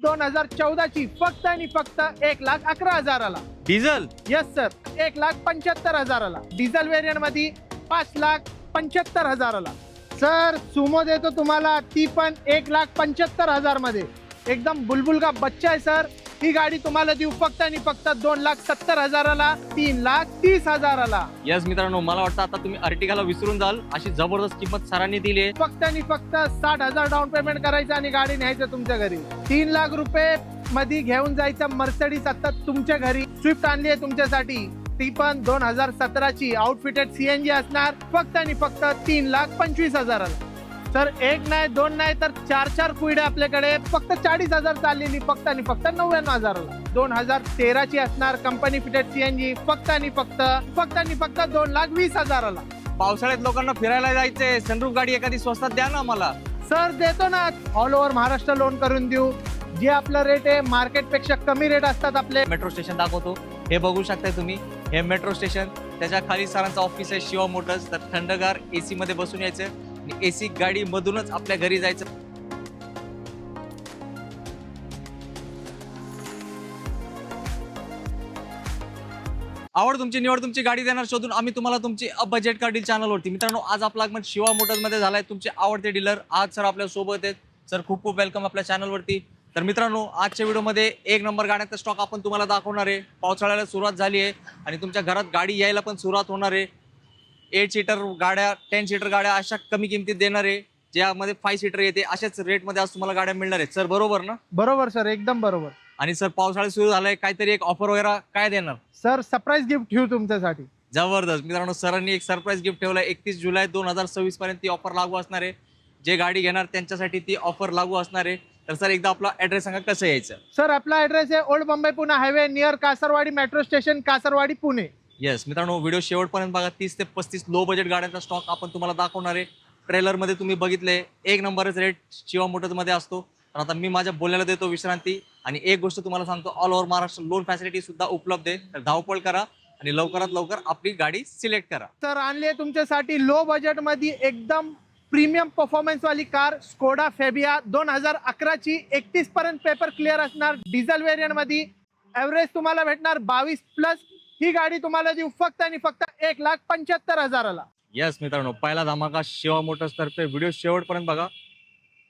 2014 ची फक्त आणि फक्त 1,11,000ला. डिझेल येस सर, 1,75,000ला. डिझेल व्हेरियंट मध्ये 5,75,000ला. सर सुमो देतो तुम्हाला, ती पण 1,75,000 मध्ये. एकदम बुलबुल का बच्चा आहे सर. ही गाडी तुम्हाला देऊ फक्त आणि फक्त 2,70,000ला, 3,30,000ला. यस मित्रांनो, मला वाटतं आता तुम्ही अर्टिगाला विसरून जाल, अशी जबरदस्त किंमत सरांनी दिली आहे. फक्त आणि फक्त 60,000 डाऊन पेमेंट करायचं आणि गाडी न्यायचं तुमच्या घरी. 3 लाख रुपये मध्ये घेऊन जायचं मर्सिडीज आता तुमच्या घरी. स्विफ्ट आणली आहे तुमच्यासाठी, ती पण 2017 ची आउटफिटेड CNG असणार. फक्त आणि फक्त 3,25,000ला. सर एक नाही, दोन नाही, तर 4 कुईड आपल्याकडे. फक्त 40,000 चाललेली, फक्त आणि फक्त 99,000ला. 2013 ची असणार कंपनी फिटेड CNG. फक्त आणि फक्त 2,20,000ला. पावसाळ्यात लोकांना फिरायला जायचंय, सनरूफ गाडी एखादी स्वस्तात द्या ना मला. सर देतो ना, ऑल ओव्हर महाराष्ट्र लोन करून देऊ. जे आपलं रेट आहे मार्केट पेक्षा कमी रेट असतात आपले. मेट्रो स्टेशन दाखवतो, हे बघू शकताय तुम्ही. हे मेट्रो स्टेशन, त्याच्या खाली सरांचं ऑफिस आहे शिवा मोटर्स. तर थंडगार AC मध्ये बसून यायचं आणि AC गाडी मधूनच आपल्या घरी जायचं. आवड तुमची, निवड तुमची, गाडी देणार शोधून आम्ही तुम्हाला तुमची बजेट कार डील चॅनलवरती. मित्रांनो, आज आपला आगमन शिवा मोटर्स मध्ये झालाय, तुमचे आवडते डीलर. आज सर आपल्या सोबत आहेत. सर खूप खूप वेलकम आपल्या चॅनलवरती. तर मित्रांनो, आजच्या व्हिडिओमध्ये 1 नंबर गाड्यांचा स्टॉक आपण तुम्हाला दाखवणार आहे. पावसाळ्याला सुरुवात झाली आहे आणि तुमच्या घरात गाडी यायला पण सुरुवात होणार आहे. 8 सीटर गाड्या, 10 सीटर गाड्या अशा कमी किमतीत देणार आहे. ज्यामध्ये 5 सीटर येते, अशाच रेटमध्ये आज तुम्हाला गाड्या मिळणार आहेत. सर बरोबर ना? बरोबर सर, एकदम बरोबर. आणि सर पावसाळा सुरू झालाय, काहीतरी एक ऑफर वगैरे काय देणार? सर सरप्राईज गिफ्ट ठेवू तुमच्यासाठी. जबरदस्त. मित्रांनो, सरांनी एक सरप्राईज गिफ्ट ठेवलाय. 31 जुलै 2026 पर्यंत ती ऑफर लागू असणार आहे. जे गाडी घेणार त्यांच्यासाठी ती ऑफर लागू असणार आहे. तर सर एकदा आपला ऍड्रेस सांगा, कसं यायचं? सर आपला ऍड्रेस आहे old Mumbai Pune highway, near Kasarwadi metro station, Kasarwadi Pune. Yes मित्रांनो, व्हिडिओ शेवटपर्यंत बघा. 30 ते 35 लो बजेट गाड्यांचा स्टॉक आपण तुम्हाला दाखवणार आहे. ट्रेलर मध्ये तुम्ही बघितले, 1 नंबरच रेट शिवा मोटर्स मध्ये असतो. तर आता मी माझ्या बोलण्याला देतो विश्रांती. आणि एक गोष्ट तुम्हाला सांगतो, all over Maharashtra loan facility सुद्धा उपलब्ध आहे. तर धावपळ करा आणि लवकरात लवकर आपली गाडी सिलेक्ट करा. सर आणली आहे तुमच्यासाठी लो बजेट मध्ये एकदम प्रीमियम परफॉर्मन्स वाली कार, स्कोडा फेबिया 2011 ची. 31 पर्यंत पेपर क्लिअर असणार. डिझेल व्हेरियंट मध्ये एव्हरेज तुम्हाला भेटणार 22+. ही गाडी तुम्हाला देऊ फक्त आणि फक्त 1,75,000ला. येस मित्रांनो, पहिला धमाका शिवा मोटर्स तर्फे. व्हिडिओ शेवटपर्यंत बघा.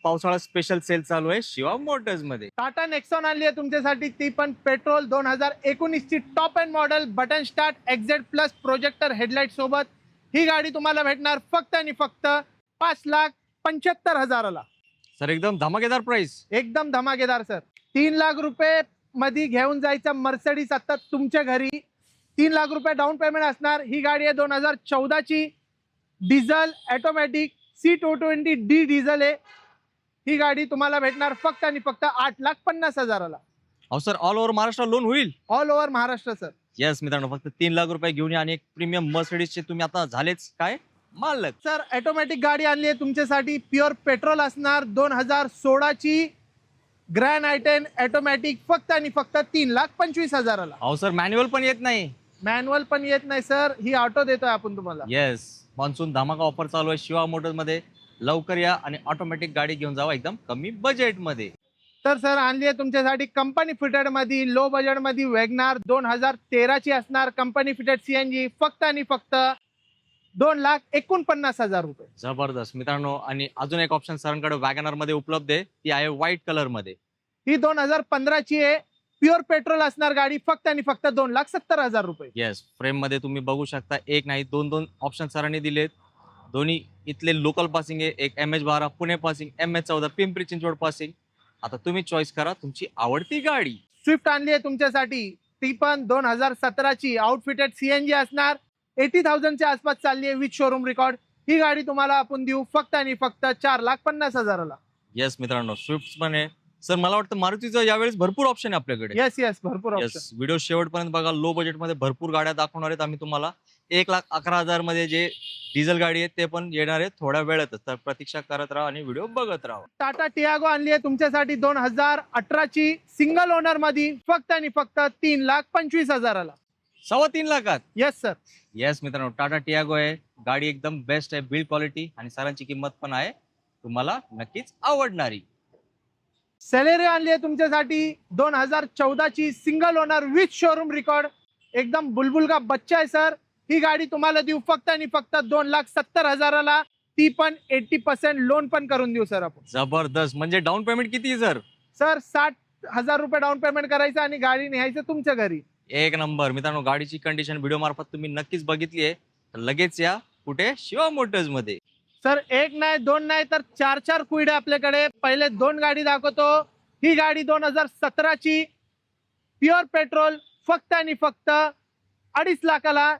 पावसाळा स्पेशल सेल चालू आहे शिवा मोटर्स मध्ये. टाटा नेक्सॉन आणली आहे तुमच्यासाठी, ती पण पेट्रोल 2019 ची top end model, button start, XZ+ projector headlight सोबत. ही गाडी तुम्हाला भेटणार फक्त आणि फक्त 5,75,000ला. सर एकदम धमाकेदार प्राइस. एकदम धमाकेदार सर. 3 लाख रुपये मध्ये घेऊन जायचं मर्सिडीज आता तुमच्या घरी. 3 लाख रुपये डाऊन पेमेंट असणार. ही गाडी आहे 2014 ची, डिझेल ऑटोमॅटिक, C220D डिझेल आहे. ही गाडी तुम्हाला भेटणार फक्त आणि फक्त 8,50,000ला. अहो sir, all over Maharashtra loan होईल. All over Maharashtra sir. Yes मित्रांनो, फक्त 3 लाख रुपये घेऊन या आणि एक प्रीमियम मर्सिडीजचे तुम्ही आता झालेच काय मालक. सर ऑटोमॅटिक गाडी आणली आहे तुमच्यासाठी, प्युअर पेट्रोल असणार. 2016 ची ग्रँड I10 ऑटोमॅटिक, फक्त आणि फक्त 3,25,000ला. अहो सर, मॅन्युअल पण येत नाही. मॅन्युअल पण येत नाही सर, ही ऑटो देतोय आपण तुम्हाला. येस, मान्सून धमाका ऑफर चालू आहे शिवा मोटर्स मध्ये. लवकर या आणि ऑटोमॅटिक गाडी घेऊन जावा एकदम कमी बजेट मध्ये. तर सर आणली आहे तुमच्यासाठी कंपनी फिटेड मध्ये, लो बजेट मध्ये वॅगनार. 2013 ची असणार कंपनी फिटेड CNG. फक्त आणि फक्त 2,49,000 रुपये. जबरदस्त मित्रांनो. आणि अजून एक ऑप्शन सरांकडे वॅगनर मध्ये उपलब्ध आहे, ती आहे व्हाईट कलर मध्ये. ही 2015 ची आहे, प्युअर पेट्रोल असणार गाडी. फक्त आणि फक्त 2,70,000 रुपये. येस, फ्रेम मध्ये तुम्ही बघू शकता, एक नाही दोन ऑप्शन सरांनी दिलेत. दोन्ही इथले लोकल पासिंग आहे. एक MH12 Pune passing, MH14 Pimpri Chinchwad passing. आता तुम्ही चॉईस करा तुमची आवडती गाडी. स्विफ्ट आणली आहे तुमच्यासाठी, ती पण 2017 ची आउटफिटेड CNG असणार. 80,000 च्या आसपास चालली आहे विथ शोरूम रेकॉर्ड. ही गाडी तुम्हाला आपण देऊ फक्त आणि फक्त 4,50,000ला. येस मित्रांनो, स्विफ्ट पण आहे. सर मला वाटतं मारुतीचं यावेळेस भरपूर ऑप्शन आहे आपल्याकडे. येस भरपूर ऑप्शन. येस, व्हिडिओ शेवटपर्यंत बघा. लो बजेट मध्ये भरपूर गाड्या दाखवणार आहेत आम्ही तुम्हाला. 1,11,000 मध्ये जे डिझेल गाडी आहे ते पण येणार आहे थोड्या वेळातच. तर प्रतीक्षा करत राहा आणि व्हिडिओ बघत राहा. टाटा टियागो आणली आहे तुमच्यासाठी 2018 ची, सिंगल ओनर मध्ये. फक्त आणि फक्त 3,25,000ला. 3.25 लाखात. Yes sir. येस मित्रांनो, टाटा टियागो आहे. गाडी एकदम बेस्ट आहे, बिल्ड क्वालिटी आणि सरांची किंमत पण आहे तुम्हाला नक्कीच आवडणारी. सेलेरियो आणली आहे तुमच्यासाठी 2014ची single owner with showroom record, एकदम बुलबुल का बच्चा आहे सर. ही गाडी तुम्हाला देऊ फक्त आणि फक्त 2,70,000ला, ती पण 80% लोन पण करून देऊ सर आपण. जबरदस्त. म्हणजे डाऊन पेमेंट किती सर? सर 60,000 रुपये डाऊन पेमेंट करायचं आणि गाडी न्यायचं तुमच्या घरी. एक नंबर. मित्रांनो, गाडीची कंडिशन व्हिडिओ मार्फत तुम्ही नक्कीच बघितली आहे, तर लगेच या कुठे? शिवा मोटर्स मध्ये. सर एक नाही दोन नाही तर 4 कुईड आपल्याकडे. पहिले 2 गाडी दाखवतो. ही गाडी 2017ची प्युअर पेट्रोल, फक्त आणि फक्त 2.5 लाखाला.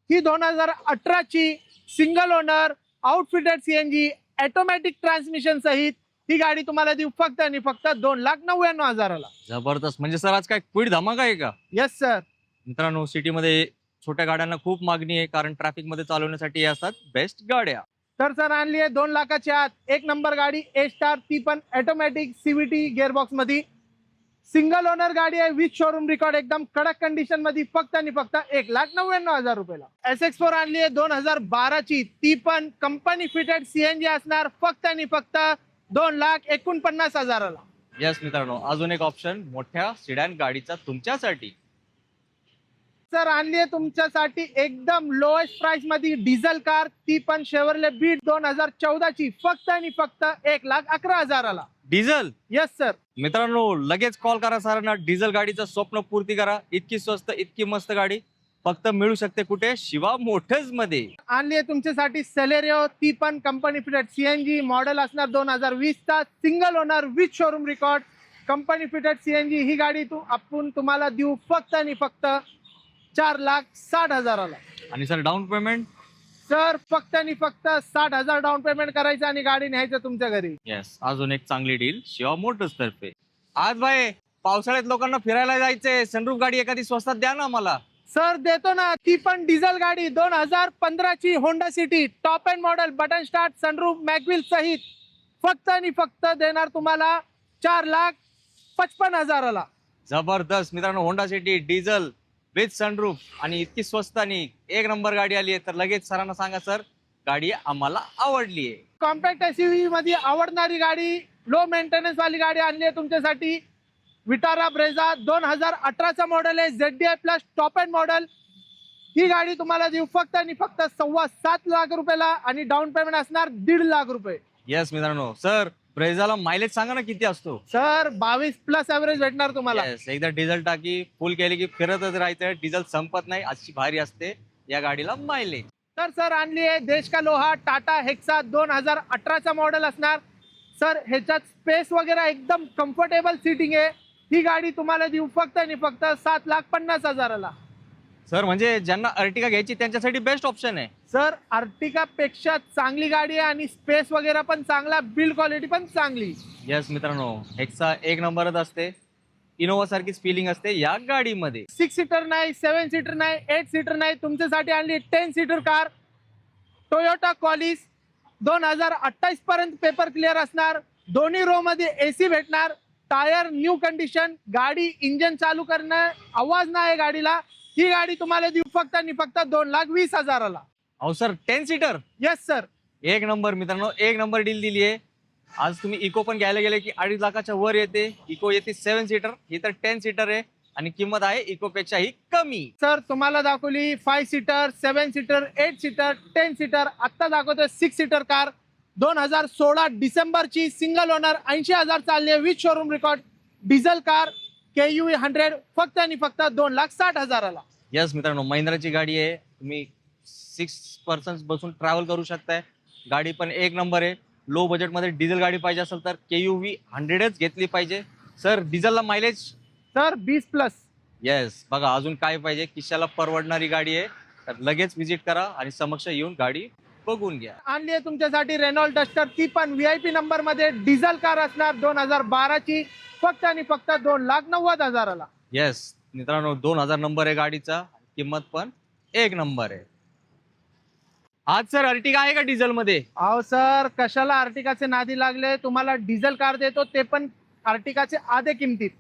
ही 2018ची single owner outfitted CNG automatic transmission सहित ही गाडी तुम्हाला देऊ फक्त आणि फक्त 2,99,000ला. जबरदस्त. म्हणजे सर आज काय क्विड धमाका आहे का? Yes sir. मित्रांनो, सिटीमध्ये छोट्या गाड्यांना खूप मागणी आहे, कारण ट्रॅफिक मध्ये चालवण्यासाठी हे असतात बेस्ट गाड्या. तर सर आणली आहे 2 लाखाच्या आत एक नंबर गाडी ए स्टार, ती पण ऑटोमॅटिक सीव्हीटी गिअरबॉक्स मध्ये. सिंगल ओनर गाडी आहे विथ शोरूम रेकॉर्ड, एकदम कडक कंडिशन मध्ये, फक्त आणि फक्त 1,99,000 रुपयाला. SX4 आणली आहे 2012ची, ती पण कंपनी फिटेड सीएनजी असणार, फक्त आणि फक्त 2,49,000ला. यस मित्रांनो, अजून एक ऑप्शन मोठ्या सिडॅन गाडीचा तुमच्यासाठी. सर आणली आहे तुमच्यासाठी एकदम लोएस्ट प्राइस मध्ये डिझेल कार, ती पण शेवरले बीट 2014ची, फक्त आणि फक्त 1,11,000ला. डिझेल? Yes sir. मित्रांनो, लगेच कॉल करा सरांना. डिझेल गाडीचं स्वप्न पूर्ती करा. इतकी स्वस्त, इतकी मस्त गाडी फक्त मिळू शकते कुठे? शिवा मोटर्स मध्ये. आणली आहे तुमच्यासाठी सेलेरियो, ती पण कंपनी फिटेड सीएनजी, मॉडेल असणार 2020चा, single owner with showroom record, company fitted CNG. ही गाडी आपण तुम्हाला देऊ फक्त आणि फक्त 4,60,000ला. आणि सर डाऊन पेमेंट? सर फक्त आणि फक्त 60,000 डाऊन पेमेंट करायचं आणि गाडी न्यायचं तुमच्या घरी. येस, अजून एक चांगली डील शिवा मोटर्स तर्फे. आज भाई पावसाळ्यात लोकांना फिरायला जायचंय, सनरूफ गाडी एखादी स्वस्तात द्या ना मला. सर देतो ना, ती पण डिझेल गाडी 2015ची Honda City, top end model, button start, sunroof, mag wheel सहित, फक्त आणि फक्त देणार तुम्हाला 4,55,000ला. जबरदस्त. मित्रांनो, Honda City diesel with sunroof आणि इतकी स्वस्त आणि एक नंबर गाडी आली आहे, तर लगेच सरांना सांगा सर गाडी आम्हाला आवडली आहे. कॉम्पॅक्ट एसयूव्ही मध्ये आवडणारी गाडी, लो मेंटेनन्स वाली गाडी आणली आहे तुमच्यासाठी. विटारा ब्रेझा 2018चा मॉडेल आहे, ZDI plus top end model. ही गाडी तुम्हाला देऊ फक्त आणि फक्त 7.25 लाख रुपयाला आणि डाऊन पेमेंट असणार 1.5 लाख रुपये. येस मित्रांनो, सर ब्रेझाला मायलेज सांगा ना किती असतो? सर 22+ ऍव्हरेज भेटणार तुम्हाला. येस, एकदा डिझेल टाकी फुल केली की फिरतच राहायचं, डिझेल संपत नाही, अशी भारी असते या गाडीला मायलेज. तर सर आणली आहे देश का लोहा टाटा हेक्सा 2018चा मॉडेल असणार. सर ह्याच्यात स्पेस वगैरे एकदम कम्फर्टेबल सीटिंग आहे. ही गाडी तुम्हाला देऊ फक्त आणि फक्त 7,50,000ला. सर म्हणजे ज्यांना अर्टिगा घ्यायची त्यांच्यासाठी बेस्ट ऑप्शन आहे. सर अर्टिगा पेक्षा चांगली गाडी आहे आणि स्पेस वगैरे पण चांगला, बिल्ड क्वालिटी पण चांगली. येस मित्रांनो, हेक्सा एक नंबरच असते, इनोवा सारखीच फिलिंग असते या गाडीमध्ये. 6 सीटर नाही, 7 सीटर नाही, 8 सीटर नाही, तुमच्यासाठी आणली 10 सीटर कार, टोयोटा कॉलिस. 2028 पर्यंत पेपर क्लिअर असणार, दोन्ही रो मध्ये एसी भेटणार, टायर न्यू कंडिशन, गाडी इंजन चालू करणं, आवाज नाही गाडीला. ही गाडी तुम्हाला देऊ फक्त आणि फक्त 2,20,000ला. अहो सर 10 सीटर? Yes sir. एक नंबर मित्रांनो, एक नंबर डील दिली आहे. आज तुम्ही इको पण घ्यायला गेले की 2.5 लाखाच्या वर येते. इको येते 7 सीटर, ही तर 10 सीटर आहे आणि किंमत आहे इको पेक्षाही कमी. सर तुम्हाला दाखवली 5 सीटर, 7 सीटर, 8 सीटर, 10 सीटर. आता दाखवतोय 6 सीटर कार, 2016 डिसेंबरची, सिंगल ओनर, 80,000 चालली आहे, with showroom record, diesel car, KUV 100, फक्त आणि फक्त 2,60,000ला. यस मित्रांनो, महिंद्राची गाडी आहे, तुम्ही 6 पर्सन्स बसून ट्रॅव्हल करू शकताय. गाडी पण एक नंबर आहे. लो बजेटमध्ये डिझेल गाडी पाहिजे असेल तर KUV 100च घेतली पाहिजे. सर डिझेलला मायलेज? सर 20+. येस, बघा अजून काय पाहिजे, खिशाला परवडणारी गाडी आहे, तर लगेच व्हिजिट करा आणि समक्ष येऊन गाडी बघून घ्या. आणली आहे तुमच्यासाठी रेनॉल्ड डस्टर, ती पण VIP नंबर मध्ये, डिझेल कार असणार, 2012ची, फक्त आणि फक्त 2,90,000ला. येस मित्रांनो, 2000 नंबर आहे गाडीचा, किंमत पण एक नंबर आहे. आज सर अर्टिगा आहे का डिझेल मध्ये? अहो सर कशाला अर्टिगाचे नादी लागले, तुम्हाला डिझेल कार देतो, ते पण अर्टिगाचे आधे किमतीत.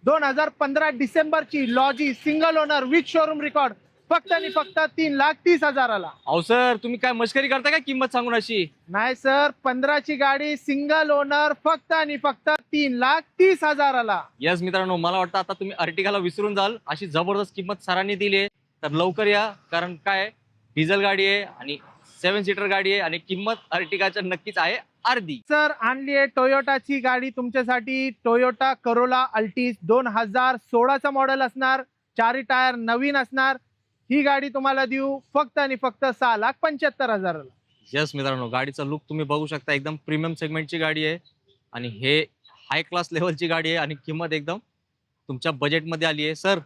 2015 डिसेंबरची Lodgy, single owner, with showroom record, फक्त आणि फक्त 3,30,000ला. अहो सर तुम्ही काय मस्करी करता काय किंमत सांगून अशी? नाही सर, 15ची गाडी सिंगल ओनर फक्त आणि फक्त 3,30,000ला. यस मित्रांनो, मला वाटतं आता तुम्ही अर्टिगाला विसरून जाल, अशी जबरदस्त किंमत सरांनी दिली आहे. तर लवकर या, कारण काय डिझेल गाडी आहे आणि 7 सीटर गाडी आहे आणि किंमत अर्टिगाच्या नक्कीच आहे अर्धी. सर आणली आहे टोयोटाची गाडी तुमच्यासाठी, टोयोटा करोला अल्टिस 2016चा मॉडेल असणार, 4 टायर नवीन असणार. ही गाडी तुम्हाला देऊ फक्त आणि फक्त 6,75,000ला. यस मित्रांनो, गाडीचा लुक तुम्ही बघू शकता, एकदम प्रीमियम सेगमेंटची गाडी आहे आणि हे हाय क्लास लेवलची गाडी आहे आणि किंमत एकदम तुमच्या बजेटमध्ये आली आहे. सर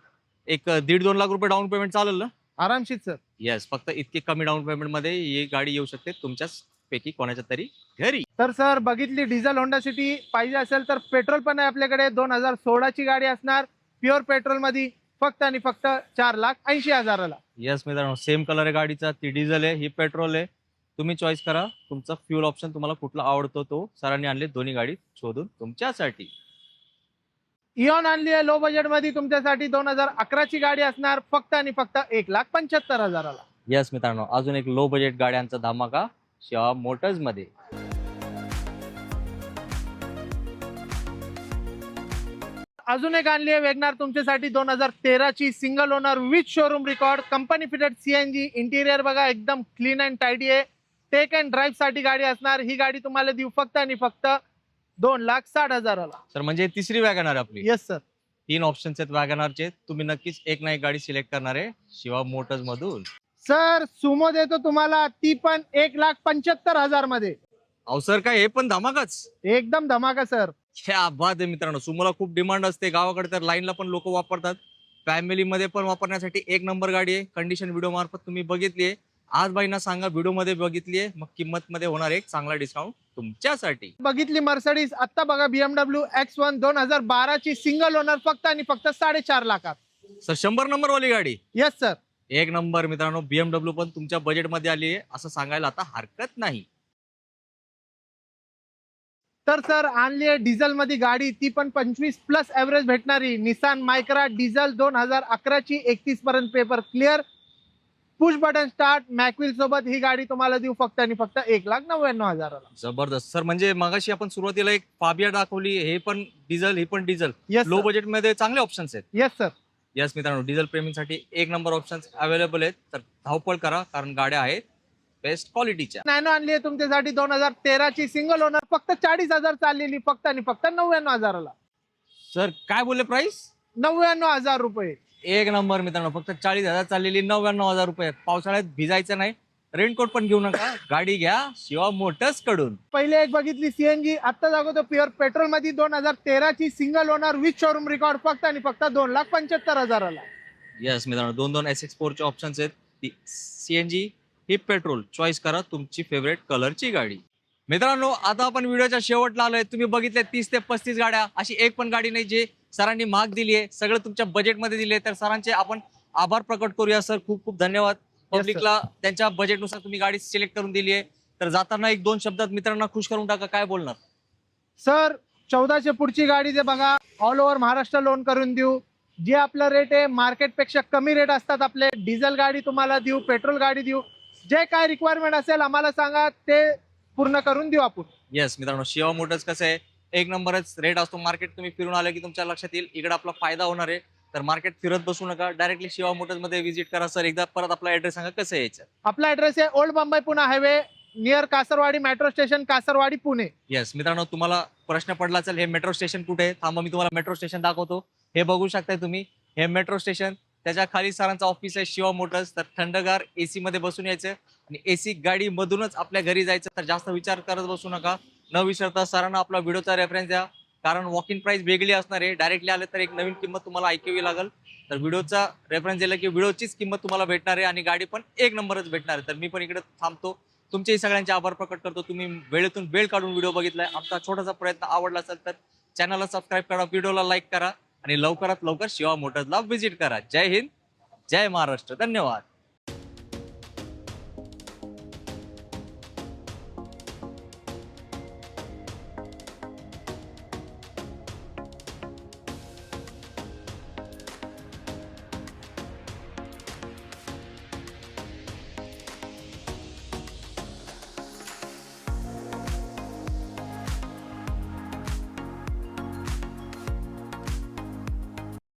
एक 1.5-2 लाख रुपये डाऊन पेमेंट चालेल ना? आरामशीर सर. येस, फक्त इतकी कमी डाऊन पेमेंट मध्ये ही गाडी येऊ शकते तुमच्याच पैकी कोणाच्या तरी घरी. तर सर बघितली डिझेल होंडा सिटी पाहिजे असेल तर पेट्रोल पण आहे आपल्याकडे. 2016ची गाडी असणार, प्युअर पेट्रोल मध्ये, फक्त आणि फक्त 4,80,000ला. येस मित्रांनो, सेम कलर आहे गाडीचा, ती डिझेल आहे, ही पेट्रोल आहे. तुम्ही चॉईस करा तुमचा फ्युल ऑप्शन, तुम्हाला कुठला आवडतो तो. सरांनी आणले दोन्ही गाडी शोधून तुमच्यासाठी. इऑन आणली आहे लो बजेट मध्ये तुमच्यासाठी. 2011ची गाडी असणार, फक्त आणि फक्त 1,75,000ला. येस मित्रांनो, अजून एक लो बजेट गाड्यांचा धमाका शिवा मोटर्स मध्ये. अजून एक आणली आहे वेगनार तुमच्यासाठी, 2013ची single owner with showroom record, company fitted CNG. Interior बघा एकदम क्लीन अँड टायडी आहे. टेक अँड ड्राईव्ह साठी गाडी असणार. ही गाडी तुम्हाला देऊ फक्त आणि फक्त 2,60,000ला. सर म्हणजे तिसरी वॅगनर आपली. Yes sir. 3 ऑप्शन्स आहेत वॅगनरचे, तुम्ही नक्कीच एक ना एक गाडी सिलेक्ट करणार आहे शिवा मोटर्स मधून. सर सुमो देतो तुम्हाला, ती पण 1,75,000 मध्ये. अहो सर काय हे पण धमाकाच, एकदम धमाका सर. क्या बात आहे मित्रांनो. सुमोला खूप डिमांड असते गावाकडे, तर लाईनला पण लोक वापरतात, फॅमिलीमध्ये पण वापरण्यासाठी एक नंबर गाडी आहे. कंडिशन व्हिडिओ मार्फत तुम्ही बघितली आहे. आज बाईंना सांगा व्हिडिओ मध्ये बघितली आहे, मग किंमत मध्ये होणार एक चांगला डिस्काउंट तुमच्यासाठी. बघितली मर्सिडीज, आता बघा BMW X1 2012ची सिंगल ओनर, फक्त आणि फक्त 4.5 लाखात. सर 100 नंबर वाली गाडी. Yes sir. एक नंबर मित्रांनो, BMW पण तुमच्या बजेट मध्ये आली आहे असं सांगायला आता हरकत नाही. तर सर आणली आहे डिझेल मध्ये गाडी, ती पण 25+ एव्हरेज भेटणारी निसान मायक्रा डिझेल 2011ची, 31 पर्यंत paper clear, push button start, mag wheel सोबत. ही गाडी तुम्हाला देऊ फक्त आणि फक्त 1,99,000ला. जबरदस्त सर. म्हणजे मगाशी आपण सुरुवातीला एक फाबिया दाखवली, हे पण डिझेल, हे पण डिझेल. येस लो बजेट मध्ये चांगले ऑप्शन्स आहेत. Yes sir. यस मित्रांनो, डिझेल प्रेमींसाठी एक नंबर ऑप्शन्स अवेलेबल आहेत, तर धावपळ करा कारण गाड्या आहेत बेस्ट क्वालिटीच्या. नॅनो आणली आहे तुमच्यासाठी, 2013ची सिंगल ओनर, फक्त 40,000 चाललेली, फक्त आणि फक्त 99,000ला. सर काय बोलले प्राइस? 99,000 रुपये. एक नंबर मित्रांनो, फक्त 40,000 चाललेली, 99,000 रुपये. पावसाळ्यात भिजायचं नाही, रेनकोट पण घेऊ नका, गाडी घ्या शिवा मोटर्स कडून. पहिले एक बघितली सीएनजी, आता दाखवतो प्युअर पेट्रोल मध्ये, 2013ची single owner with showroom record, फक्त आणि फक्त 2,75,000ला. यस मित्रांनो, 2 SX4 चे ऑप्शन्स आहेत. ती सीएनजी, ही पेट्रोल. चॉईस करा तुमची फेवरेट कलरची गाडी. मित्रांनो आता आपण व्हिडिओच्या शेवटला आलोय. तुम्ही बघितले 30 ते 35 गाड्या, अशी एक पण गाडी नाही जे सरांनी महाग दिली आहे. सगळं तुमच्या बजेटमध्ये दिले, तर सरांचे आपण आभार प्रकट करूया. सर खूप खूप धन्यवाद. पब्लिकला त्यांच्या बजेटनुसार तुम्ही गाडी सिलेक्ट करून दिली आहे. तर जाताना 1-2 शब्दात मित्रांना खुश करून टाका, काय बोलणार? सर 1400 पुढची गाडी जे बघा, ऑल ओव्हर महाराष्ट्र लोन करून देऊ. जे आपला रेट आहे मार्केट पेक्षा कमी रेट असतात आपले. डिझेल गाडी तुम्हाला देऊ, पेट्रोल गाडी देऊ. जे काय रिक्वायरमेंट असेल आम्हाला सांगा, ते पूर्ण करून देऊ आपण. येस मित्रांनो, शिवा मोटर्स कसं आहे, एक नंबरच रेट असतो. मार्केट तुम्ही फिरून आले की तुमच्या लक्षात येईल इकडे आपला फायदा होणार आहे. तर मार्केट फिरत बसू नका, डायरेक्टली शिवा मोटर्स मध्ये व्हिजिट करा. सर एकदा परत आपला ऍड्रेस सांगा, कसं यायचं? आपला ऍड्रेस आहे old Mumbai Pune highway, near Kasarwadi metro station, Kasarwadi Pune. Yes मित्रांनो, तुम्हाला प्रश्न पडला असेल हे मेट्रो स्टेशन कुठे आहे, थांबा मी तुम्हाला मेट्रो स्टेशन दाखवतो. हे बघू शकताय तुम्ही, हे मेट्रो स्टेशन. त्याच्या खाली सरांचा ऑफिस आहे शिवा मोटर्स. तर थंडगार एसी मध्ये बसून यायचं आणि एसी गाडी मधूनच आपल्या घरी जायचं. तर जास्त विचार करत बसू नका. न विचारता सरांना आपला व्हिडिओचा रेफरन्स द्या, कारण वॉक इन प्राइस वेगळी असणार आहे. डायरेक्टली आले तर एक नवीन किंमत तुम्हाला ऐकावी लागेल. तर व्हिडिओचा रेफरन्स दिला की व्हिडिओचीच किंमत तुम्हाला भेटणार आहे आणि गाडी पण एक नंबरच भेटणार आहे. तर मी पण इकडे थांबतो. तुमचे सगळ्यांचे आभार प्रकट करतो. तुम्ही वेळेतून वेळ काढून व्हिडिओ बघितलाय. आमचा छोटासा प्रयत्न आवडला असेल तर चॅनलला सबस्क्राईब करा, व्हिडिओला लाईक करा आणि लवकरात लवकर शिवा मोटर्सला व्हिजिट करा. जय हिंद, जय महाराष्ट्र. धन्यवाद.